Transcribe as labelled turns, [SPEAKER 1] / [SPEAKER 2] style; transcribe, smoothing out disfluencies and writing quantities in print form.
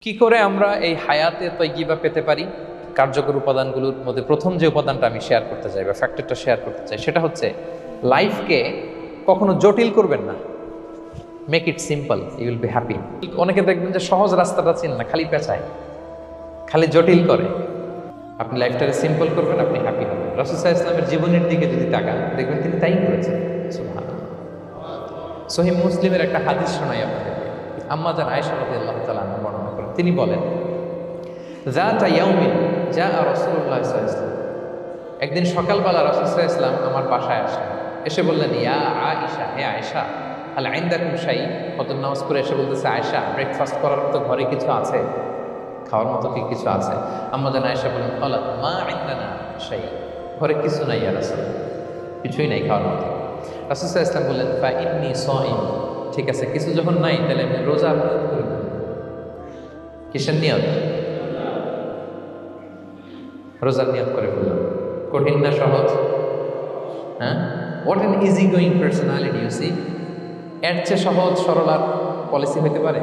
[SPEAKER 1] কি করে আমরা এই হায়াতে তৈয়িবা পেতে পারি? কার্যকর উপাদানগুলোর মধ্যে প্রথম যে উপাদানটা আমি শেয়ার করতে চাই বা ফ্যাক্টরটা শেয়ার করতে চাই সেটা হচ্ছে লাইফকে কখনো জটিল করবেন না। Make it simple, you will be happy. অনেকে দেখবেন যে সহজ রাস্তাটা চিন না, খালি পেঁচায়, খালি জটিল করে। আপনি লাইফটাকে সিম্পল করবেন, আপনি হ্যাপি হবেন। রাসূল সাল্লাল্লাহু আলাইহি ওয়াসাল্লামের জীবনের দিকে যদি তাকান দেখবেন তিনি তাই করেছেন। সুবহানাল্লাহ। সহিহ মুসলিমের একটা হাদিস শোনাই আপনাদেরকে। আম্মা জান আয়েশা রাদিয়াল্লাহু তাআলা আনহা বর্ণনা করেন, তিনি বলেন যাতা ইয়াউমিন জাআ রাসূলুল্লাহ সাল্লাল্লাহু আলাইহি ওয়াসাল্লাম, একদিন সকালবেলা রাসূল সাল্লাল্লাহু আলাইহি ওয়াসাল্লাম আমার বাসায় আসলেন। এসে বললেন, ইয়া আয়েশা, হে আয়েশা, আল ইনদাকুম শাই। ফজর নামাজ পড়ে এসে বলতেছে, আয়েশা ব্রেকফাস্ট করার মতো ঘরে কিছু আছে, খাওয়ার মতো কি কিছু আছে? আম্মা জান আয়েশা বললেন, ক্বালাত মা ইনদানা শাই, ঘরে কিছু নাই ইয়া রাসূল, কিছুই নাই খাওয়ার মতো। রাসূল সাল্লাল্লাহু আলাইহি ওয়াসাল্লাম বললেন, ফা ইন্নী সাইম, ঠিক আছে, কিছু যখন নাই তাহলে আমি রোজা নিয়ত করে নেব। কিসের নিয়ত? রোজার নিয়ত করে ফেললাম। কঠিন না সহজ? হ্যাঁ, what an easy going personality you see. এর চেয়ে সহজ সরল আর পলিসি হইতে পারে?